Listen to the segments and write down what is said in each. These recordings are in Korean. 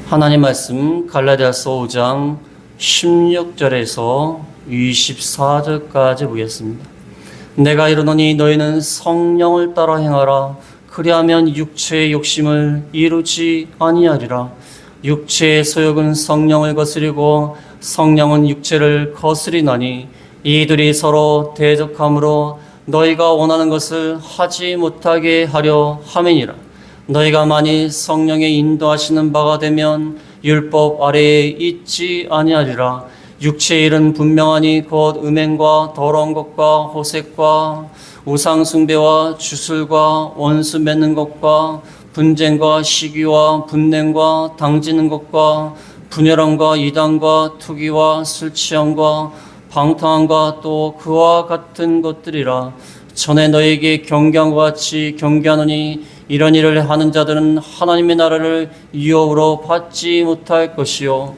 하나님 말씀 갈라디아서 5장 16절에서 24절까지 보겠습니다. 내가 이르노니 너희는 성령을 따라 행하라. 그리하면 육체의 욕심을 이루지 아니하리라. 육체의 소욕은 성령을 거스리고 성령은 육체를 거스리나니 이들이 서로 대적함으로 너희가 원하는 것을 하지 못하게 하려 함이니라. 너희가 만일 성령의 인도하시는 바가 되면 율법 아래에 있지 아니하리라. 육체의 일은 분명하니 곧 음행과 더러운 것과 호색과 우상 숭배와 주술과 원수 맺는 것과 분쟁과 시기와 분냄과 당지는 것과 분열함과 이단과 투기와 술 취함과 방탕함과 또 그와 같은 것들이라. 전에 너에게 경계한 것 같이 경계하노니 이런 일을 하는 자들은 하나님의 나라를 유업으로 받지 못할 것이요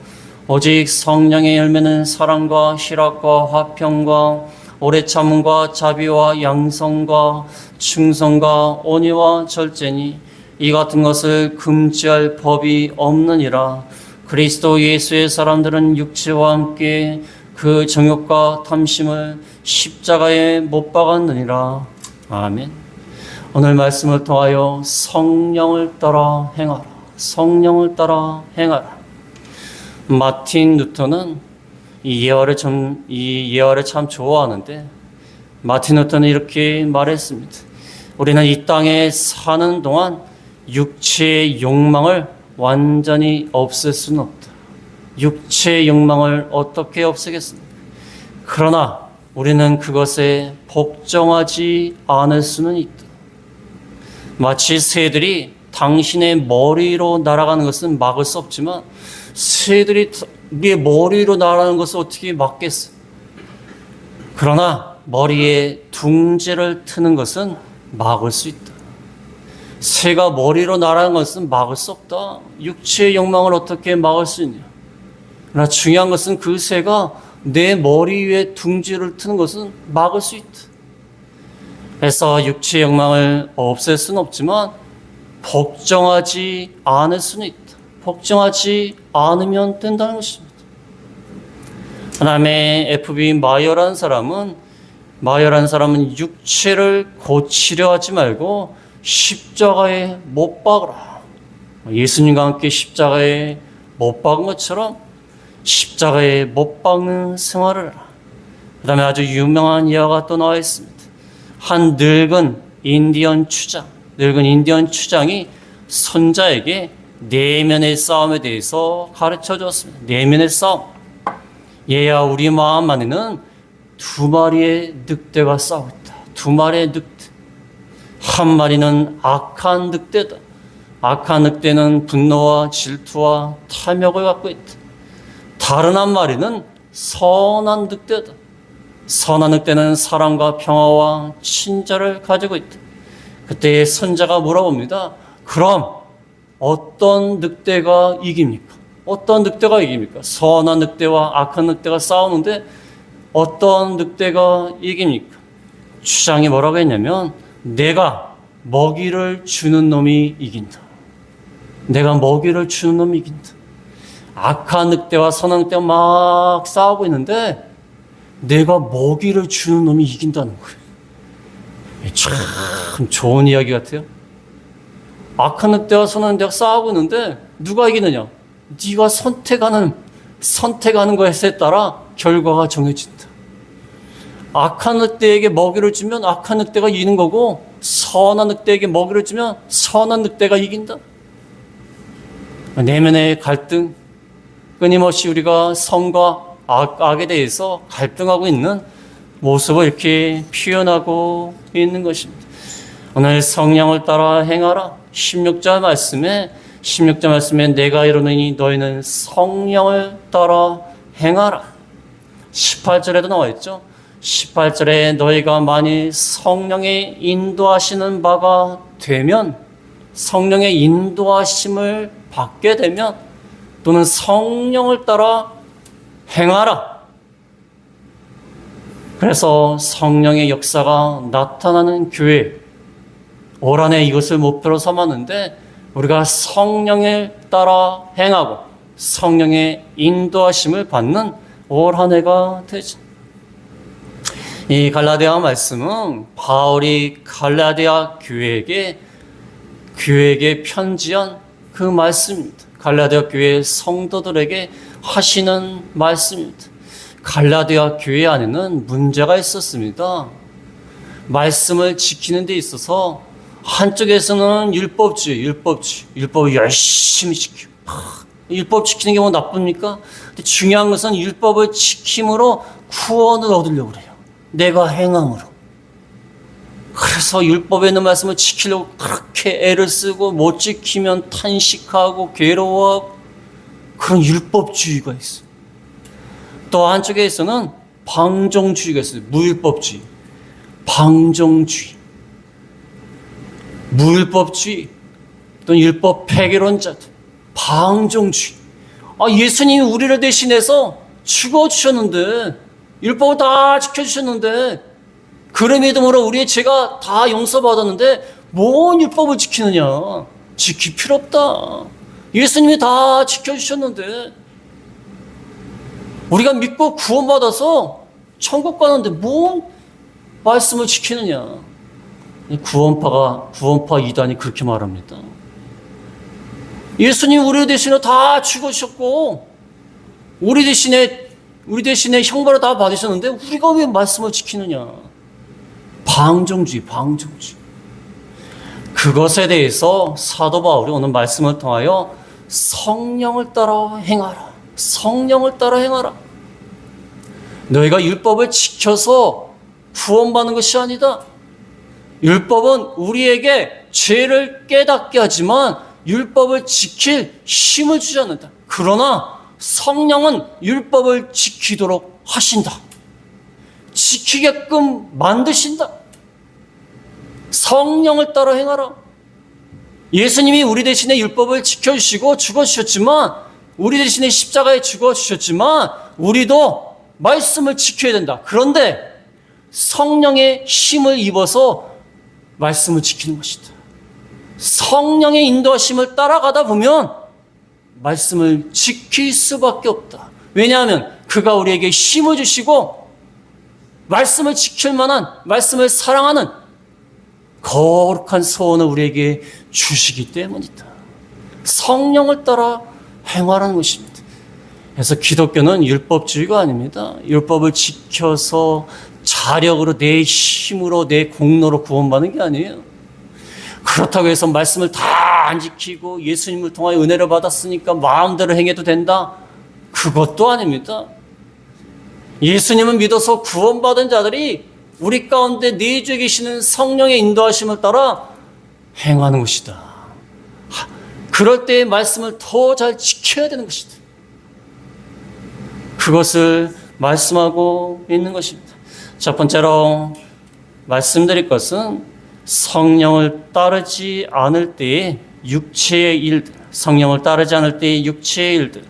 오직 성령의 열매는 사랑과 희락과 화평과 오래 참음과 자비와 양성과 충성과 온유와 절제니 이 같은 것을 금지할 법이 없느니라. 그리스도 예수의 사람들은 육체와 함께 그 정욕과 탐심을 십자가에 못 박았느니라. 아멘. 오늘 말씀을 통하여 성령을 따라 행하라. 성령을 따라 행하라. 마틴 루터는 이 예화를 참 좋아하는데, 마틴 루터는 이렇게 말했습니다. 우리는 이 땅에 사는 동안 육체의 욕망을 완전히 없앨 수는 없다. 육체의 욕망을 어떻게 없애겠습니까? 그러나 우리는 그것에 복종하지 않을 수는 있다. 마치 새들이 당신의 머리로 날아가는 것은 막을 수 없지만 새들이 우리의 머리로 날아가는 것을 어떻게 막겠어? 그러나 머리에 둥지를 트는 것은 막을 수 있다. 새가 머리로 날아가는 것은 막을 수 없다. 육체의 욕망을 어떻게 막을 수 있냐? 그러나 중요한 것은 그 새가 내 머리 위에 둥지를 트는 것은 막을 수 있다. 그래서 육체의 욕망을 없앨 수는 없지만 복종하지 않을 수는 있다. 복종하지 않으면 된다는 것입니다. 그다음에 F.B. 마이어라는 사람은 육체를 고치려 하지 말고 십자가에 못 박으라. 예수님과 함께 십자가에 못 박은 것처럼 십자가에 못 박는 생활을 하라. 그 다음에 아주 유명한 예화가 또 나와 있습니다. 한 늙은 인디언 추장이 손자에게 내면의 싸움에 대해서 가르쳐 주었습니다. 내면의 싸움. 얘야, 우리 마음 안에는 두 마리의 늑대가 싸우고 있다. 두 마리의 늑대. 한 마리는 악한 늑대다. 악한 늑대는 분노와 질투와 탐욕을 갖고 있다. 다른 한 마리는 선한 늑대다. 선한 늑대는 사랑과 평화와 친절을 가지고 있다. 그때 손자가 물어봅니다. 그럼 어떤 늑대가 이깁니까? 어떤 늑대가 이깁니까? 선한 늑대와 악한 늑대가 싸우는데 어떤 늑대가 이깁니까? 추장이 뭐라고 했냐면 내가 먹이를 주는 놈이 이긴다. 내가 먹이를 주는 놈이 이긴다. 악한 늑대와 선한 늑대가 막 싸우고 있는데 내가 먹이를 주는 놈이 이긴다는 거예요. 참 좋은 이야기 같아요. 악한 늑대와 선한 늑대가 싸우고 있는데 누가 이기느냐? 네가 선택하는 것에 따라 결과가 정해진다. 악한 늑대에게 먹이를 주면 악한 늑대가 이기는 거고 선한 늑대에게 먹이를 주면 선한 늑대가 이긴다. 내면의 갈등, 끊임없이 우리가 선과 악에 대해서 갈등하고 있는 모습을 이렇게 표현하고 있는 것입니다. 오늘 성령을 따라 행하라. 16절 말씀에 내가 이르노니 너희는 성령을 따라 행하라. 18절에도 나와 있죠. 18절에 너희가 만일 성령의 인도하시는 바가 되면, 성령의 인도하심을 받게 되면 또는 성령을 따라 행하라. 그래서 성령의 역사가 나타나는 교회, 올 한해 이것을 목표로 삼았는데 우리가 성령을 따라 행하고 성령의 인도하심을 받는 올 한 해가 되죠. 이 갈라디아 말씀은 바울이 갈라디아 교회에게 편지한 그 말씀입니다. 갈라디아 교회 성도들에게 하시는 말씀입니다. 갈라디아 교회 안에는 문제가 있었습니다. 말씀을 지키는 데 있어서 한쪽에서는 율법을 열심히 지키고 율법 지키는 게 뭐 나쁩니까? 근데 중요한 것은 율법을 지킴으로 구원을 얻으려고 그래요. 내가 행함으로. 그래서 율법에 있는 말씀을 지키려고 그렇게 애를 쓰고 못 지키면 탄식하고 괴로워하고 그런 율법주의가 있어요. 또 한쪽에서는 방종주의가 있어요. 무율법주의, 방종주의, 무율법주의, 또는 율법 폐기론자들, 방종주의. 예수님이 우리를 대신해서 죽어주셨는데, 율법을 다 지켜주셨는데, 그의 믿음으로 우리의 죄가 다 용서받았는데, 뭔 율법을 지키느냐? 지킬 필요 없다. 예수님이 다 지켜주셨는데, 우리가 믿고 구원받아서 천국 가는데 뭔 말씀을 지키느냐? 구원파 이단이 그렇게 말합니다. 예수님 우리 대신에 다 죽으셨고, 우리 대신에 형벌을 다 받으셨는데, 우리가 왜 말씀을 지키느냐? 방종주의. 그것에 대해서 사도 바울이 오늘 말씀을 통하여 성령을 따라 행하라. 너희가 율법을 지켜서 구원받는 것이 아니다. 율법은 우리에게 죄를 깨닫게 하지만 율법을 지킬 힘을 주지 않는다. 그러나 성령은 율법을 지키도록 하신다. 지키게끔 만드신다. 성령을 따라 행하라. 예수님이 우리 대신에 율법을 지켜주시고 죽어주셨지만, 우리 대신에 십자가에 죽어주셨지만 우리도 말씀을 지켜야 된다. 그런데 성령의 힘을 입어서 말씀을 지키는 것이다. 성령의 인도하심을 따라가다 보면 말씀을 지킬 수밖에 없다. 왜냐하면 그가 우리에게 힘을 주시고 말씀을 지킬 만한, 말씀을 사랑하는 거룩한 소원을 우리에게 주시기 때문이다. 성령을 따라 행하라는 것입니다. 그래서 기독교는 율법주의가 아닙니다. 율법을 지켜서 자력으로, 내 힘으로, 내 공로로 구원받는 게 아니에요. 그렇다고 해서 말씀을 다 안 지키고 예수님을 통하여 은혜를 받았으니까 마음대로 행해도 된다? 그것도 아닙니다. 예수님을 믿어서 구원받은 자들이 우리 가운데 내주에 계시는 성령의 인도하심을 따라 행하는 것이다. 그럴 때의 말씀을 더 잘 지켜야 되는 것이다. 그것을 말씀하고 있는 것입니다. 첫 번째로 말씀드릴 것은 성령을 따르지 않을 때의 육체의 일들, 성령을 따르지 않을 때의 육체의 일들,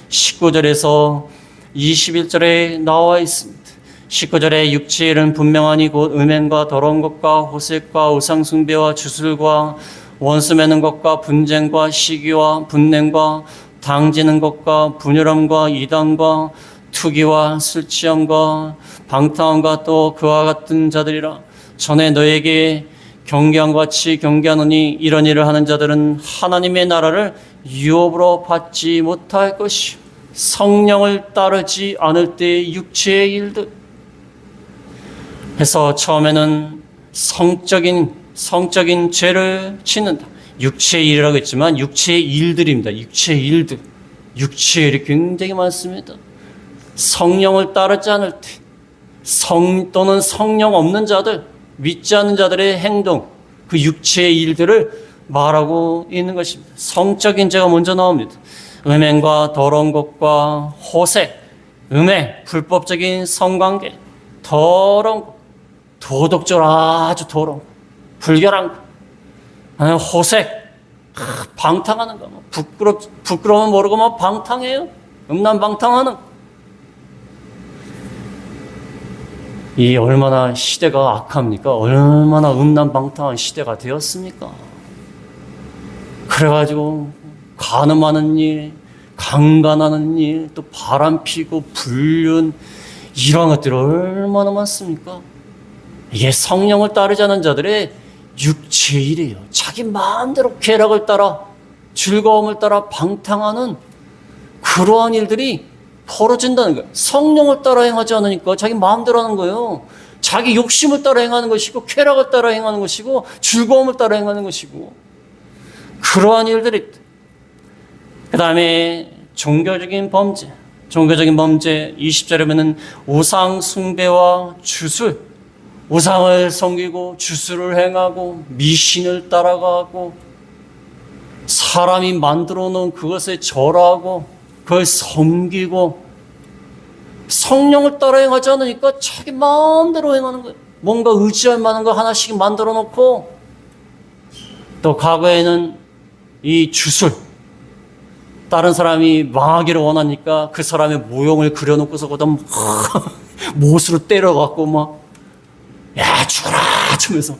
19절에서 21절에 나와 있습니다. 19절에 육체의 일은 분명하니 곧 음행과 더러운 것과 호색과 우상숭배와 주술과 원수 맺는 것과 분쟁과 시기와 분냄과 당지는 것과 분열함과 이단과 투기와 술 취함과 방탕함과 또 그와 같은 자들이라. 전에 너에게 경계함과 같이 경계하노니 이런 일을 하는 자들은 하나님의 나라를 유업으로 받지 못할 것이요. 성령을 따르지 않을 때의 육체의 일들. 해서 처음에는 성적인 죄를 짓는다. 육체의 일이라고 했지만 육체의 일들입니다. 육체의 일들. 육체의 일이 굉장히 많습니다. 성령을 따르지 않을 때, 또는 성령 없는 자들, 믿지 않는 자들의 행동, 그 육체의 일들을 말하고 있는 것입니다. 성적인 죄가 먼저 나옵니다. 음행과 더러운 것과 호색, 음행, 불법적인 성관계, 더러운 것, 도덕적으로 아주 더러운 것, 불결한 것, 아니면 호색, 방탕하는 것, 부끄러우면 모르고 막 방탕해요. 음란방탕하는 것. 이 얼마나 시대가 악합니까? 얼마나 음란방탕한 시대가 되었습니까? 그래가지고 간음하는 일, 강간하는 일, 또 바람 피고 불륜, 이런 것들이 얼마나 많습니까? 이게 성령을 따르지 않은 자들의 육체의 일이에요. 자기 마음대로 쾌락을 따라 즐거움을 따라 방탕하는 그러한 일들이 벌어진다는 거예요. 성령을 따라 행하지 않으니까 자기 마음대로 하는 거예요. 자기 욕심을 따라 행하는 것이고 쾌락을 따라 행하는 것이고 즐거움을 따라 행하는 것이고 그러한 일들이. 그 다음에 종교적인 범죄 20절에 보면 우상 숭배와 주술, 우상을 섬기고 주술을 행하고 미신을 따라가고 사람이 만들어 놓은 그것에 절하고 그걸 섬기고 성령을 따라 행하지 않으니까 자기 마음대로 행하는 거예요. 뭔가 의지할 만한 거 하나씩 만들어 놓고 또 과거에는 이 주술, 다른 사람이 망하기를 원하니까 그 사람의 모형을 그려놓고서 거기다 못으로 때려갖고 막 야 죽어라 치면서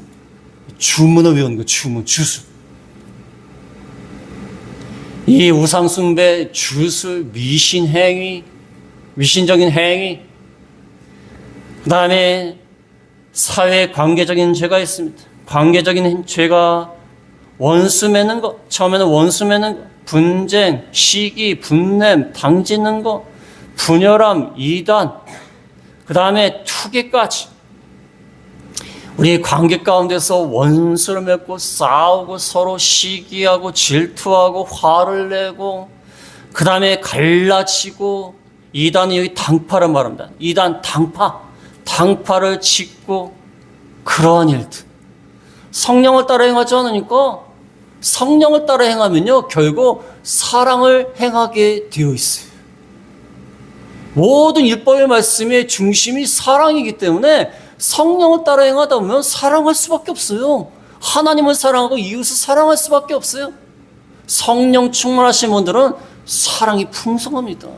주문을 외우는 거예요. 주술. 이 우상숭배, 주술, 미신적인 행위, 그 다음에 사회 관계적인 죄가 있습니다. 관계적인 죄가 원수 맺는 것, 처음에는 원수 맺는 것, 분쟁, 시기, 분냄, 당짓는 것, 분열함, 이단, 그 다음에 투기까지. 우리 관계 가운데서 원수를 맺고 싸우고 서로 시기하고 질투하고 화를 내고 그 다음에 갈라치고 이단이 여기 당파를 말합니다. 이단 당파를 짓고 그러한 일들. 성령을 따라 행하지 않으니까 성령을 따라 행하면요 결국 사랑을 행하게 되어 있어요. 모든 율법의 말씀의 중심이 사랑이기 때문에 성령을 따라 행하다 보면 사랑할 수밖에 없어요. 하나님을 사랑하고 이웃을 사랑할 수밖에 없어요. 성령 충만하신 분들은 사랑이 풍성합니다.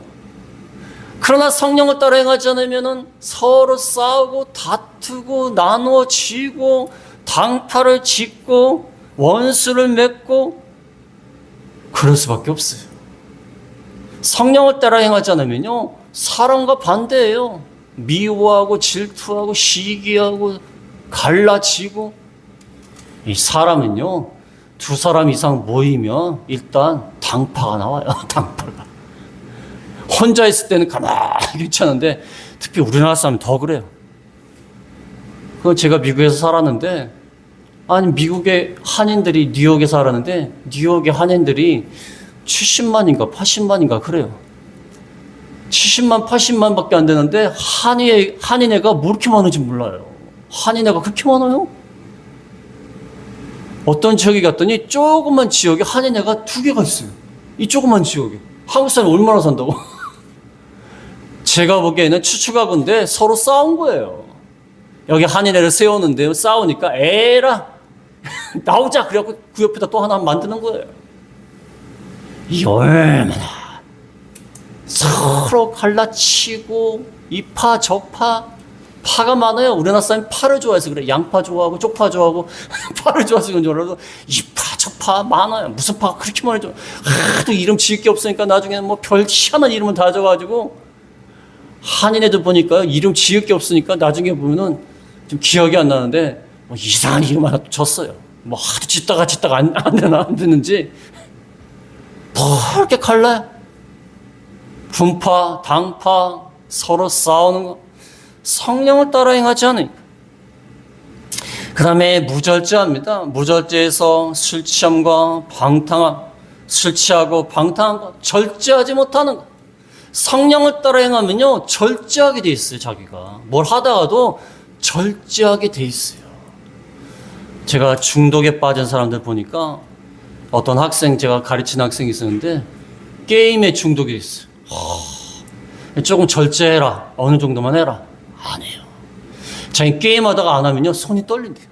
그러나 성령을 따라 행하지 않으면 서로 싸우고 다투고 나누어지고 당파를 짓고 원수를 맺고 그럴 수밖에 없어요. 성령을 따라 행하지 않으면요 사랑과 반대예요. 미워하고 질투하고 시기하고 갈라지고. 이 사람은요 두 사람 이상 모이면 일단 당파가 나와요. 당파가. 혼자 있을 때는 가만히 괜찮은데 특히 우리나라 사람은 더 그래요. 그 제가 미국에서 살았는데 아니 미국의 한인들이 뉴욕에 살았는데 뉴욕의 한인들이 70만인가 80만인가 그래요. 70만 80만 밖에 안 되는데 한인애가 뭐 이렇게 많은지 몰라요. 한인애가 그렇게 많아요? 어떤 지역에 갔더니 조그만 지역에 한인애가 2개가 있어요. 이 조그만 지역에. 한국 사람이 얼마나 산다고? 제가 보기에는 추추가군데 서로 싸운 거예요. 여기 한인애를 세우는데 싸우니까 에라 나오자 그래갖고 그 옆에다 또 하나 만드는 거예요. 이 얼마나 서로 갈라치고 이파 저파 파가 많아요. 우리나라 사람이 파를 좋아해서 그래. 양파 좋아하고 쪽파 좋아하고 파를 좋아해서 그런 줄 알아도 이파 저파 많아요. 무슨 파가 그렇게 많아요. 또 이름 지을 게 없으니까 나중에는 뭐 별 희한한 이름을 다 져가지고 한인애들 보니까 이름 지을 게 없으니까 나중에 보면은 좀 기억이 안 나는데 뭐 이상한 이름 하나 졌어요. 뭐 하도 짓다가 안 되는지 더 이렇게 갈라요. 분파, 당파, 서로 싸우는 거. 성령을 따라 행하지 않으니까. 그 다음에 무절제합니다. 무절제에서 술 취함과 방탕함, 술 취하고 방탕한 것, 절제하지 못하는 것. 성령을 따라 행하면요, 절제하게 돼 있어요, 자기가. 뭘 하다가도 절제하게 돼 있어요. 제가 중독에 빠진 사람들 보니까 어떤 학생, 제가 가르치는 학생이 있었는데, 게임에 중독이 있어요. 조금 절제해라. 어느 정도만 해라. 안 해요. 자기 게임하다가 안 하면요 손이 떨린대요.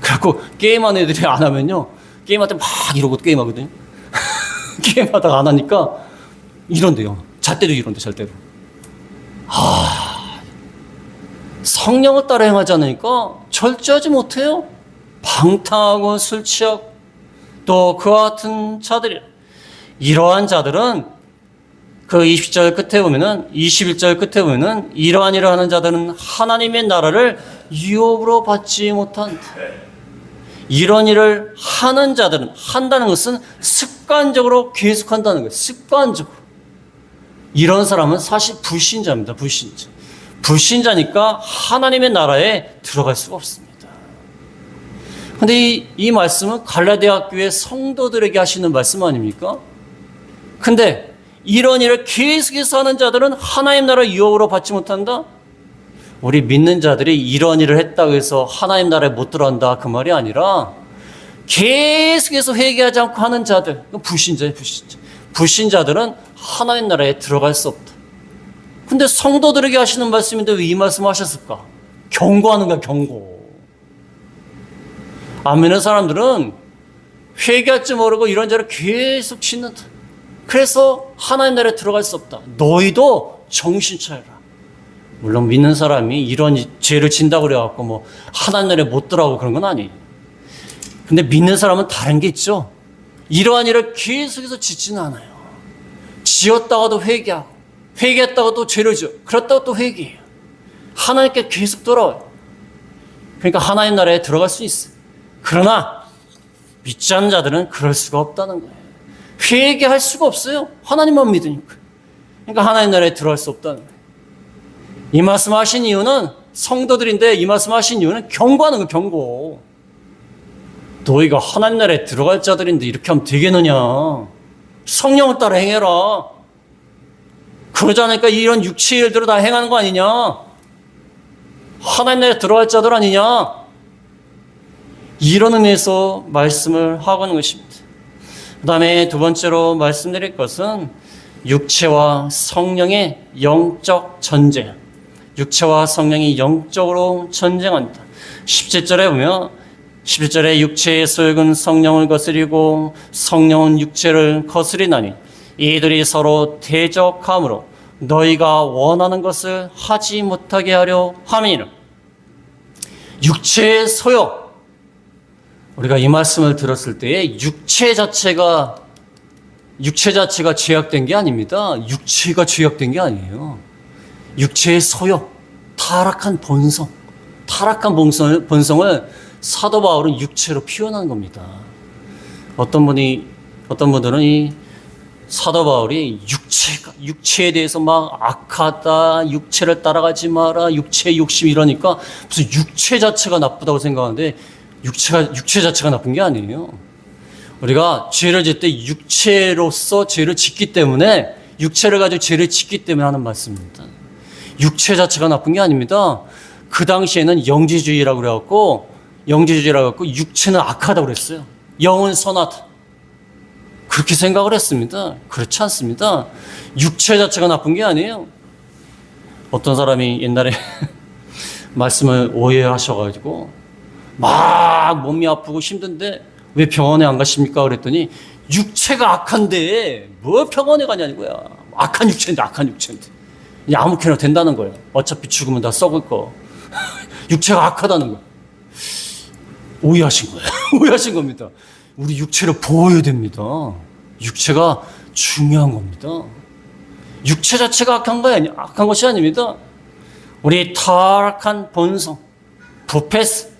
그래갖고 게임하는 애들이 안 하면요 게임할 때 막 이러고 게임하거든요. 게임하다가 안 하니까 이런데요. 잘 때도 이런데 잘 때도. 성령을 따라 행하지 않으니까 절제하지 못해요. 방탕하고 술 취하고 또 그와 같은 자들이라. 이러한 자들은 그 20절 끝에 보면은 21절 끝에 보면은 이러한 일을 하는 자들은 하나님의 나라를 유업으로 받지 못한다. 이런 일을 하는 자들은, 한다는 것은 습관적으로 계속한다는 거예요. 습관적으로. 이런 사람은 사실 불신자입니다. 불신자. 불신자니까 하나님의 나라에 들어갈 수가 없습니다. 근데 이 말씀은 갈라디아 교회 성도들에게 하시는 말씀 아닙니까? 근데 이런 일을 계속해서 하는 자들은 하나님 나라 유업으로 받지 못한다? 우리 믿는 자들이 이런 일을 했다고 해서 하나님 나라에 못 들어간다 그 말이 아니라 계속해서 회개하지 않고 하는 자들, 불신자예요, 불신자. 불신자들은 하나님 나라에 들어갈 수 없다. 근데 성도들에게 하시는 말씀인데 왜 이 말씀을 하셨을까? 경고하는 거야, 경고. 안 믿는 사람들은 회개할 줄 모르고 이런저런 계속 짓는다. 그래서 하나님 나라에 들어갈 수 없다. 너희도 정신 차려라. 물론 믿는 사람이 이런 죄를 진다고 그래갖고 뭐 하나님 나라에 못 들어가고 그런 건 아니에요. 근데 믿는 사람은 다른 게 있죠. 이러한 일을 계속해서 짓지는 않아요. 지었다가도 회개하고, 회개했다가 또 죄를 지어, 그렇다가 또 회개해요. 하나님께 계속 돌아와요. 그러니까 하나님 나라에 들어갈 수 있어요. 그러나 믿지 않는 자들은 그럴 수가 없다는 거예요. 회개할 수가 없어요. 하나님만 믿으니까. 그러니까 하나님 나라에 들어갈 수 없다는 거예요. 이 말씀 하신 이유는 성도들인데 이 말씀 하신 이유는 경고하는 거예요. 경고. 너희가 하나님 나라에 들어갈 자들인데 이렇게 하면 되겠느냐. 성령을 따라 행해라. 그러지 않으니까 이런 육체의 일들을 다 행하는 거 아니냐. 하나님 나라에 들어갈 자들 아니냐. 이런 의미에서 말씀을 하고 있는 것입니다. 그 다음에 두 번째로 말씀드릴 것은 육체와 성령의 영적 전쟁. 육체와 성령이 영적으로 전쟁한다. 17절에 보면 11절에 육체의 소욕은 성령을 거스리고 성령은 육체를 거스리나니 이들이 서로 대적함으로 너희가 원하는 것을 하지 못하게 하려 함이니라. 육체의 소욕. 우리가 이 말씀을 들었을 때에 육체 자체가 죄악된 게 아닙니다. 육체가 죄악된 게 아니에요. 육체의 소욕, 타락한 본성을 사도 바울은 육체로 표현한 겁니다. 어떤 분들은 이 사도 바울이 육체에 대해서 막 악하다, 육체를 따라가지 마라, 육체의 욕심 이러니까 무슨 육체 자체가 나쁘다고 생각하는데 육체 자체가 나쁜 게 아니에요. 우리가 죄를 짓 때 육체로서 죄를 짓기 때문에, 육체를 가지고 죄를 짓기 때문에 하는 말씀입니다. 육체 자체가 나쁜 게 아닙니다. 그 당시에는 영지주의라고 그래갖고 육체는 악하다고 그랬어요. 영은 선하다. 그렇게 생각을 했습니다. 그렇지 않습니다. 육체 자체가 나쁜 게 아니에요. 어떤 사람이 옛날에 말씀을 오해하셔가지고 막 몸이 아프고 힘든데 왜 병원에 안 가십니까? 그랬더니 육체가 악한데 뭐 병원에 가냐는 거야. 악한 육체인데. 그냥 아무렇게나 된다는 거예요. 어차피 죽으면 다 썩을 거. 육체가 악하다는 거예요. 오해하신 거예요. 오해하신 겁니다. 우리 육체를 보호해야 됩니다. 육체가 중요한 겁니다. 육체 자체가 악한 것이 아닙니다. 우리 타락한 본성, 부패스,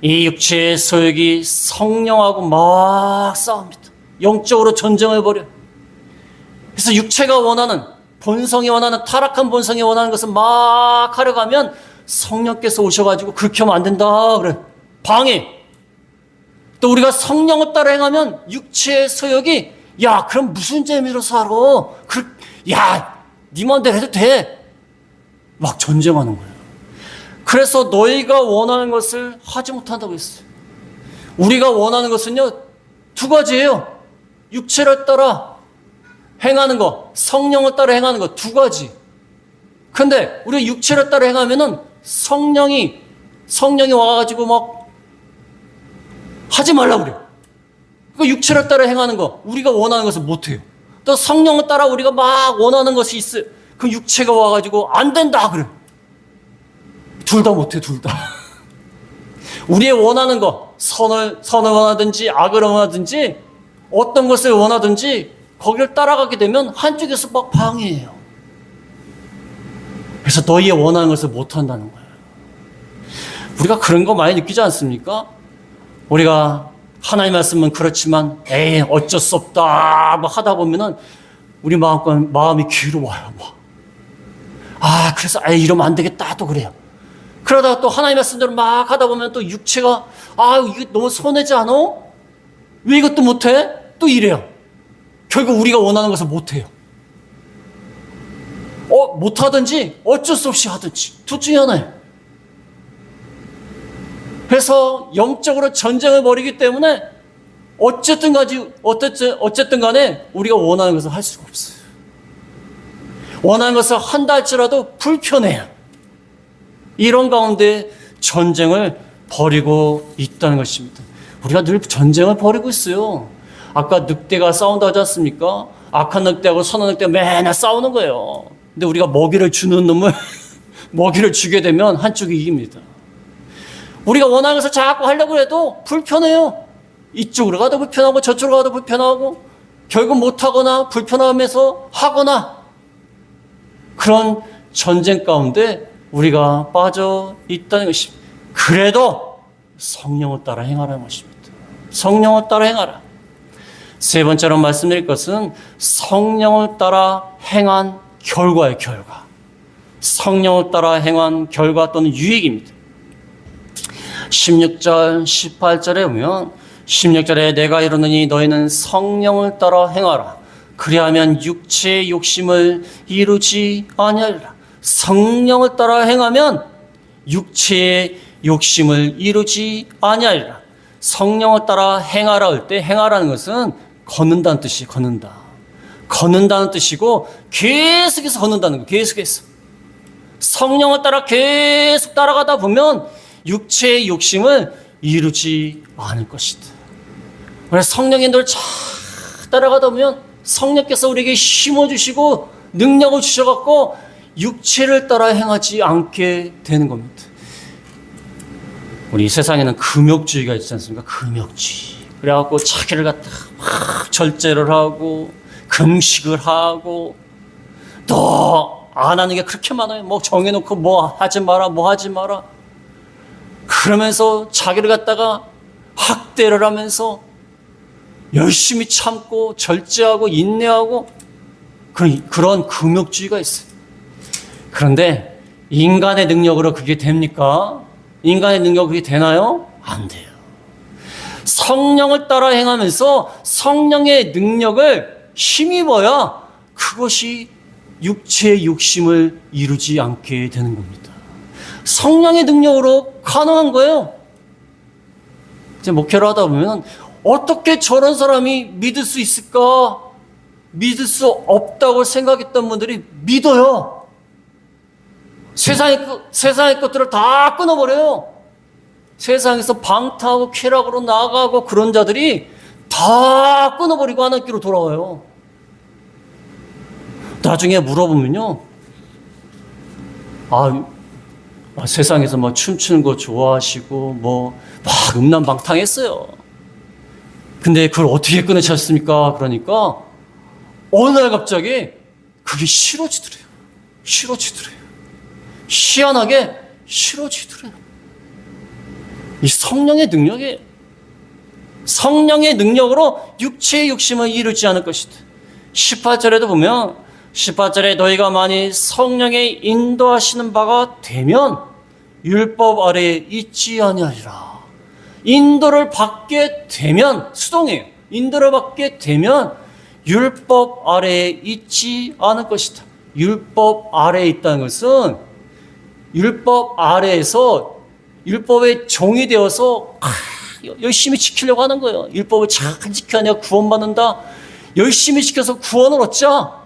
이 육체의 소욕이 성령하고 막 싸웁니다. 영적으로 전쟁을 벌여요. 그래서 육체가 원하는, 본성이 원하는, 타락한 본성이 원하는 것을 막 하려고 하면 성령께서 오셔가지고 그렇게 하면 안 된다 그래. 방해. 또 우리가 성령을 따라 행하면 육체의 소욕이 야 그럼 무슨 재미로 살아? 야 네 마음대로 해도 돼. 막 전쟁하는 거예요. 그래서 너희가 원하는 것을 하지 못한다고 했어요. 우리가 원하는 것은요 두 가지예요. 육체를 따라 행하는 거, 성령을 따라 행하는 거 두 가지. 근데 우리가 육체를 따라 행하면은 성령이 와가지고 막 하지 말라고 그래요. 그러니까 육체를 따라 행하는 거, 우리가 원하는 것을 못해요. 또 성령을 따라 우리가 막 원하는 것이 있어요. 그 육체가 와가지고 안 된다 그래요. 둘 다 못해, 둘 다. 우리의 원하는 거, 선을 원하든지 악을 원하든지 어떤 것을 원하든지 거기를 따라가게 되면 한쪽에서 막 방해해요. 그래서 너희의 원하는 것을 못한다는 거예요. 우리가 그런 거 많이 느끼지 않습니까? 우리가 하나님 말씀은 그렇지만 에이 어쩔 수 없다 막 하다 보면은 우리 마음이 괴로워요. 그래서 이러면 안 되겠다 또 그래요. 그러다가 또 하나님 말씀대로 막 하다 보면 또 육체가 이게 너무 손해지 않아? 왜 이것도 못해? 또 이래요. 결국 우리가 원하는 것을 못해요. 못하든지 어쩔 수 없이 하든지 둘 중에 하나예요. 그래서 영적으로 전쟁을 벌이기 때문에 어쨌든 간에 우리가 원하는 것을 할 수가 없어요. 원하는 것을 한다 할지라도 불편해요. 이런 가운데 전쟁을 벌이고 있다는 것입니다. 우리가 늘 전쟁을 벌이고 있어요. 아까 늑대가 싸운다 하지 않습니까? 악한 늑대하고 선한 늑대가 맨날 싸우는 거예요. 근데 우리가 먹이를 주는 놈을 먹이를 주게 되면 한쪽이 이깁니다. 우리가 원하는 것을 자꾸 하려고 해도 불편해요. 이쪽으로 가도 불편하고 저쪽으로 가도 불편하고 결국 못하거나 불편하면서 하거나 그런 전쟁 가운데 우리가 빠져 있다는 것입니다. 그래도 성령을 따라 행하라는 것입니다. 성령을 따라 행하라. 세 번째로 말씀드릴 것은 성령을 따라 행한 결과의 결과. 성령을 따라 행한 결과 또는 유익입니다. 16절, 18절에 보면 16절에 내가 이르노니 너희는 성령을 따라 행하라. 그리하면 육체의 욕심을 이루지 아니하리라. 성령을 따라 행하면 육체의 욕심을 이루지 아니하리라. 성령을 따라 행하라 할 때 행하라는 것은 걷는다는 뜻이에요. 걷는다는 뜻이고 계속해서 걷는다는 거예요. 계속해서. 성령을 따라 계속 따라가다 보면 육체의 욕심을 이루지 않을 것이다. 그래서 성령의 인도를 잘 따라가다 보면 성령께서 우리에게 힘을 주시고 능력을 주셔갖고 육체를 따라 행하지 않게 되는 겁니다. 우리 세상에는 금욕주의가 있지 않습니까? 금욕주의. 그래갖고 자기를 갖다가 막 절제를 하고 금식을 하고 또 안 하는 게 그렇게 많아요. 뭐 정해놓고 뭐 하지 마라. 그러면서 자기를 갖다가 학대를 하면서 열심히 참고 절제하고 인내하고 그런 금욕주의가 있어요. 그런데 인간의 능력으로 그게 됩니까? 인간의 능력으로 그게 되나요? 안 돼요. 성령을 따라 행하면서 성령의 능력을 힘입어야 그것이 육체의 욕심을 이루지 않게 되는 겁니다. 성령의 능력으로 가능한 거예요. 이제 목회를 하다 보면 어떻게 저런 사람이 믿을 수 있을까? 믿을 수 없다고 생각했던 분들이 믿어요. 세상의 것들을 다 끊어버려요. 세상에서 방탕하고 쾌락으로 나아가고 그런 자들이 다 끊어버리고 하나님께로 돌아와요. 나중에 물어보면요. 세상에서 뭐 춤추는 거 좋아하시고 막 음란방탕했어요. 근데 그걸 어떻게 끊으셨습니까? 그러니까 어느 날 갑자기 그게 싫어지더래요. 희한하게 싫어지더래요. 이 성령의 능력이에요. 성령의 능력으로 육체의 욕심을 이루지 않을 것이다. 18절에도 보면 18절에 너희가 만일 성령의 인도하시는 바가 되면 율법 아래에 있지 아니하리라. 인도를 받게 되면 수동이에요. 인도를 받게 되면 율법 아래에 있지 않을 것이다. 율법 아래에 있다는 것은 율법 아래에서 율법의 종이 되어서 열심히 지키려고 하는 거예요. 율법을 잘 지켜야 내가 구원받는다. 열심히 지켜서 구원을 얻자.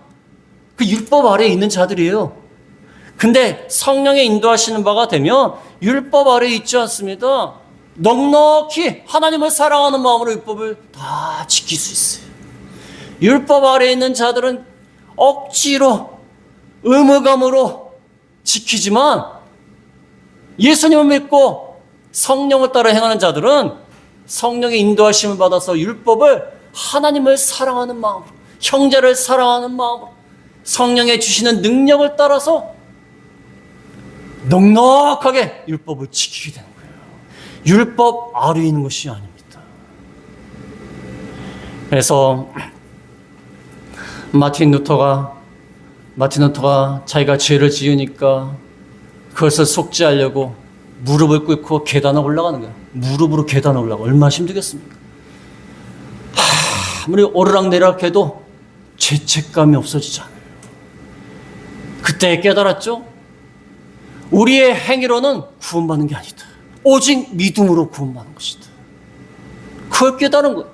그 율법 아래에 있는 자들이에요. 근데 성령의 인도하시는 바가 되면 율법 아래에 있지 않습니다. 넉넉히 하나님을 사랑하는 마음으로 율법을 다 지킬 수 있어요. 율법 아래에 있는 자들은 억지로 의무감으로 지키지만 예수님을 믿고 성령을 따라 행하는 자들은 성령의 인도하심을 받아서 율법을 하나님을 사랑하는 마음으로, 형제를 사랑하는 마음으로, 성령의 주시는 능력을 따라서 넉넉하게 율법을 지키게 되는 거예요. 율법 아래에 있는 것이 아닙니다. 그래서 마틴 루터가 자기가 죄를 지으니까 그것을 속죄하려고 무릎을 꿇고 계단에 올라가는 거예요. 무릎으로 계단에 올라가. 얼마나 힘들겠습니까? 아무리 오르락내리락 해도 죄책감이 없어지잖아요. 그때 깨달았죠? 우리의 행위로는 구원받는 게 아니다. 오직 믿음으로 구원받는 것이다. 그걸 깨달은 거예요.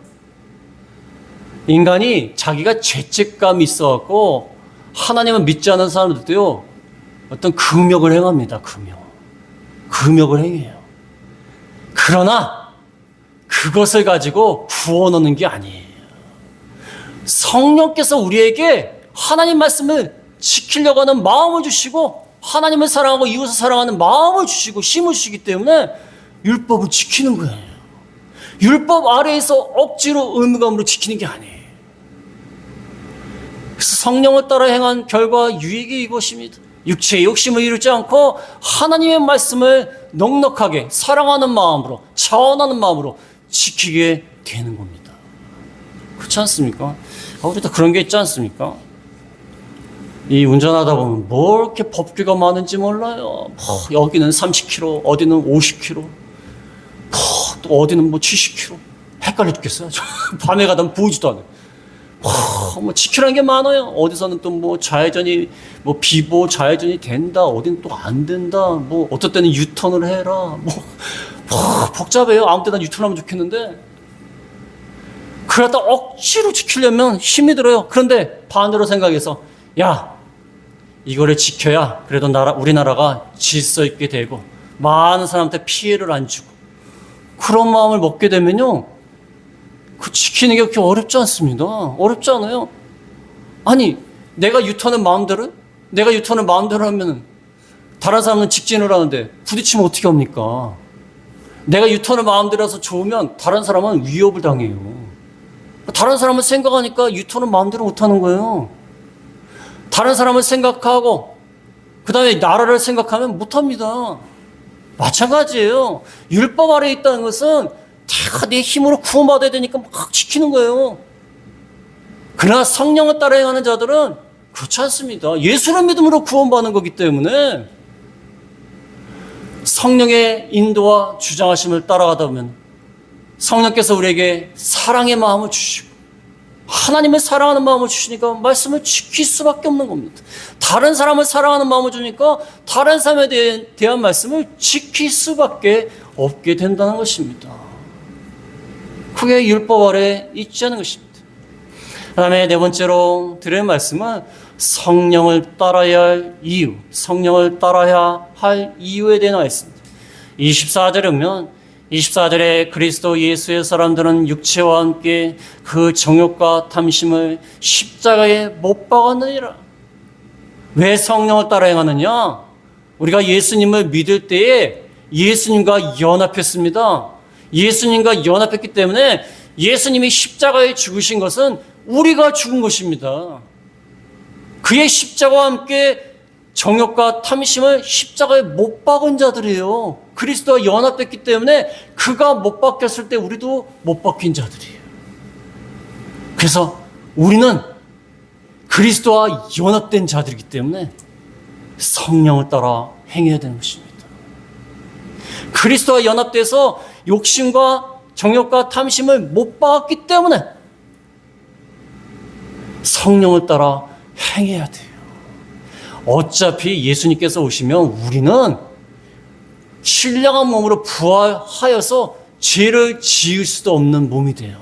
인간이 자기가 죄책감이 있어갖고 하나님을 믿지 않은 사람들도요, 어떤 금욕을 행합니다. 금욕을 행해요. 그러나 그것을 가지고 구원 얻는 게 아니에요. 성령께서 우리에게 하나님 말씀을 지키려고 하는 마음을 주시고, 하나님을 사랑하고 이웃을 사랑하는 마음을 주시고 힘을 주시기 때문에 율법을 지키는 거예요. 율법 아래에서 억지로 의무감으로 지키는 게 아니에요. 그래서 성령을 따라 행한 결과 유익이 이것입니다. 육체의 욕심을 이루지 않고 하나님의 말씀을 넉넉하게 사랑하는 마음으로, 자원하는 마음으로 지키게 되는 겁니다. 그렇지 않습니까? 우리도 그런 게 있지 않습니까? 이 운전하다 보면 뭐 이렇게 법규가 많은지 몰라요. 여기는 30km, 어디는 50km, 또 어디는 뭐 70km. 헷갈려 죽겠어요. 밤에 가다 보이지도 않아요. 뭐 지키라는 게 많아요. 어디서는 또 뭐 좌회전이 뭐 비보 좌회전이 된다, 어디는 또 안 된다, 뭐 어떨 때는 유턴을 해라, 뭐 복잡해요. 아무 때나 유턴하면 좋겠는데 그러다 억지로 지키려면 힘이 들어요. 그런데 반대로 생각해서, 야, 이거를 지켜야 그래도 우리나라가 질서 있게 되고 많은 사람한테 피해를 안 주고, 그런 마음을 먹게 되면요, 그 지키는 게 그렇게 어렵지 않습니다. 어렵지 않아요. 아니, 내가 유턴을 마음대로 하면 다른 사람은 직진을 하는데 부딪히면 어떻게 합니까? 내가 유턴을 마음대로 해서 좋으면 다른 사람은 위협을 당해요. 다른 사람을 생각하니까 유턴을 마음대로 못하는 거예요. 다른 사람을 생각하고 그 다음에 나라를 생각하면 못합니다. 마찬가지예요. 율법 아래에 있다는 것은 다 내 힘으로 구원받아야 되니까 막 지키는 거예요. 그러나 성령을 따라 행하는 자들은 그렇지 않습니다. 예수를 믿음으로 구원받는 거기 때문에 성령의 인도와 주장하심을 따라가다 보면 성령께서 우리에게 사랑의 마음을 주시고 하나님을 사랑하는 마음을 주시니까 말씀을 지킬 수밖에 없는 겁니다. 다른 사람을 사랑하는 마음을 주니까 다른 사람에 대한 말씀을 지킬 수밖에 없게 된다는 것입니다. 그게 율법 아래 있지 않은 것입니다. 그 다음에 네 번째로 드릴 말씀은 성령을 따라야 할 이유, 성령을 따라야 할 이유에 대해 나와 있습니다. 24절에 보면 24절에 그리스도 예수의 사람들은 육체와 함께 그 정욕과 탐심을 십자가에 못 박았느니라. 왜 성령을 따라 행하느냐? 우리가 예수님을 믿을 때에 예수님과 연합했습니다. 예수님과 연합했기 때문에 예수님이 십자가에 죽으신 것은 우리가 죽은 것입니다. 그의 십자가와 함께 정욕과 탐심을 십자가에 못 박은 자들이에요. 그리스도와 연합됐기 때문에 그가 못 박혔을 때 우리도 못 박힌 자들이에요. 그래서 우리는 그리스도와 연합된 자들이기 때문에 성령을 따라 행해야 되는 것입니다. 그리스도와 연합돼서 욕심과 정욕과 탐심을 못 박았기 때문에 성령을 따라 행해야 돼요. 어차피 예수님께서 오시면 우리는 신령한 몸으로 부활하여서 죄를 지을 수도 없는 몸이 돼요.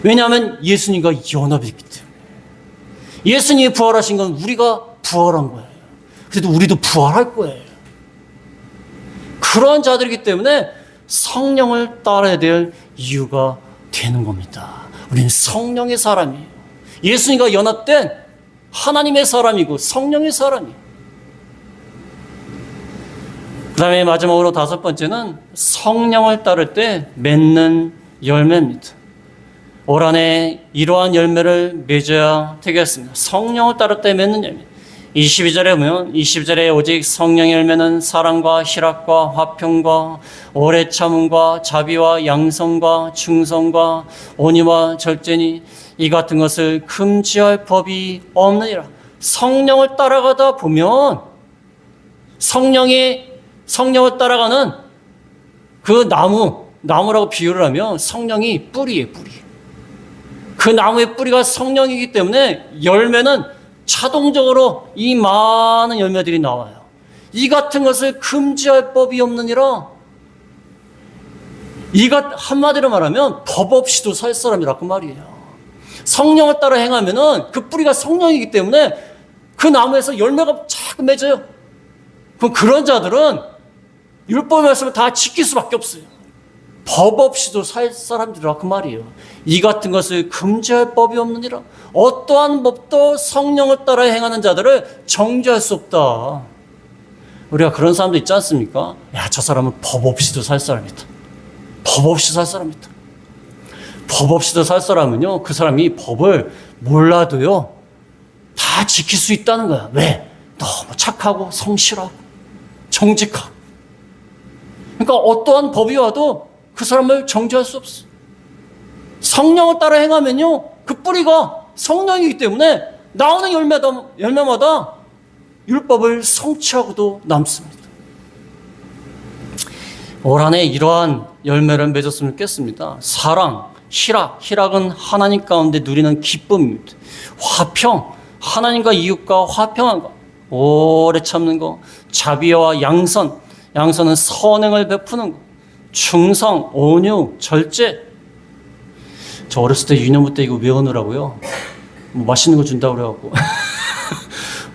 왜냐하면 예수님과 연합이 있기 때문에. 예수님이 부활하신 건 우리가 부활한 거예요. 그래도 우리도 부활할 거예요. 그러한 자들이기 때문에 성령을 따라야 될 이유가 되는 겁니다. 우리는 성령의 사람이에요. 예수님과 연합된 하나님의 사람이고 성령의 사람이에요. 그 다음에 마지막으로 다섯 번째는 성령을 따를 때 맺는 열매입니다. 올 한해 이러한 열매를 맺어야 되겠습니다. 성령을 따를 때 맺는 열매. 22절에 보면 22절에 오직 성령의 열매는 사랑과 희락과 화평과 오래 참음과 자비와 양성과 충성과 온유와 절제니 이 같은 것을 금지할 법이 없느니라. 성령을 따라가다 보면 성령을 따라가는 그 나무라고 비유를 하면 성령이 뿌리예요, 뿌리. 그 나무의 뿌리가 성령이기 때문에 열매는 자동적으로 이 많은 열매들이 나와요. 이 같은 것을 금지할 법이 없느니라. 한마디로 말하면 법 없이도 살 사람이라 그 말이에요. 성령을 따라 행하면은 그 뿌리가 성령이기 때문에 그 나무에서 열매가 자꾸 맺어요. 그럼 그런 자들은 율법의 말씀을 다 지킬 수밖에 없어요. 법 없이도 살 사람들이라 그 말이에요. 이 같은 것을 금지할 법이 없느니라. 어떠한 법도 성령을 따라 행하는 자들을 정죄할 수 없다. 우리가 그런 사람도 있지 않습니까? 야, 저 사람은 법 없이도 살 사람이다. 법 없이 살 사람이다. 법 없이도 살 사람은요, 그 사람이 법을 몰라도요, 다 지킬 수 있다는 거야. 왜? 너무 착하고 성실하고 정직하고. 그러니까 어떠한 법이 와도 그 사람을 정죄할 수 없어. 성령을 따라 행하면요, 그 뿌리가 성령이기 때문에 나오는 열매마다 율법을 성취하고도 남습니다. 올 한해 이러한 열매를 맺었으면 좋겠습니다. 사랑, 희락은 하나님 가운데 누리는 기쁨입니다. 화평, 하나님과 이웃과 화평한 것, 오래 참는 것, 자비와 양선은 선행을 베푸는 것, 충성, 온유, 절제. 저 어렸을 때 유년부 때 이거 외우느라고요. 뭐 맛있는 거 준다고 그래갖고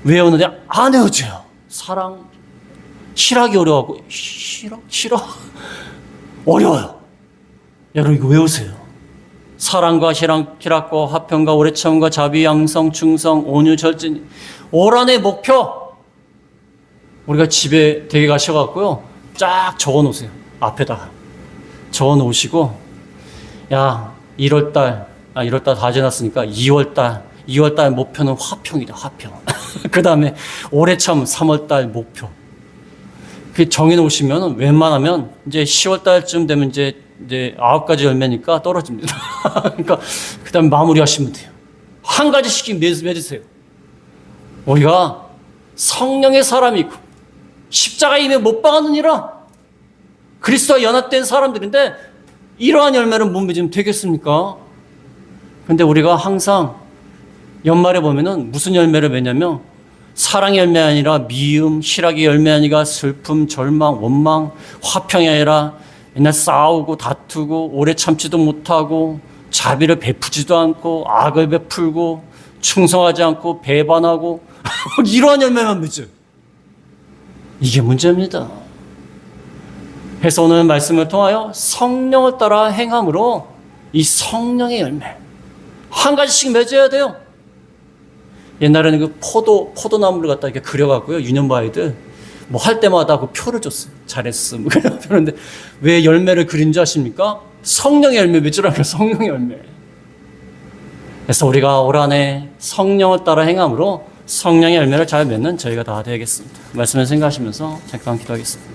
외우는데 안 외워져요. 사랑, 희락이 어려워갖고 희락 어려워요. 여러분 이거 외우세요. 사랑과 희락과 화평과 오래 참음과 자비, 양성, 충성, 온유, 절제. 올 한해 목표 우리가 집에 댁에 가셔갖고요, 쫙 적어놓으세요. 앞에다가 적어놓으시고, 야, 1월달 다 지났으니까 2월달 목표는 화평이다, 화평. 그 다음에 오래 참 3월달 목표. 그 정해놓으시면 웬만하면 이제 10월달쯤 되면 이제 9가지 열매니까 떨어집니다. 그러니까 그 다음에 마무리하시면 돼요. 한 가지씩 맺으세요. 우리가 성령의 사람이고 십자가에 임에 못 박았느니라 그리스도와 연합된 사람들인데 이러한 열매를 못 맺으면 되겠습니까? 근데 우리가 항상 연말에 보면은 무슨 열매를 맺냐면 사랑의 열매 아니라 미움, 희락의 열매 아니라 슬픔, 절망, 원망, 화평이 아니라 맨날 싸우고 다투고 오래 참지도 못하고 자비를 베푸지도 않고 악을 베풀고 충성하지 않고 배반하고 이러한 열매만 맺어요. 이게 문제입니다. 그래서 오늘 말씀을 통하여 성령을 따라 행함으로 이 성령의 열매 한 가지씩 맺어야 돼요. 옛날에는 그 포도나무를 갖다 이렇게 그려갖고요, 유년부 아이들 뭐 할 때마다 그 표를 줬어요. 잘했어. 그런데 왜 열매를 그린 줄 아십니까? 성령의 열매 맺으라면 성령의 열매. 그래서 우리가 올 한해 성령을 따라 행함으로 성령의 열매를 잘 맺는 저희가 다 되겠습니다. 말씀을 생각하시면서 잠깐 기도하겠습니다.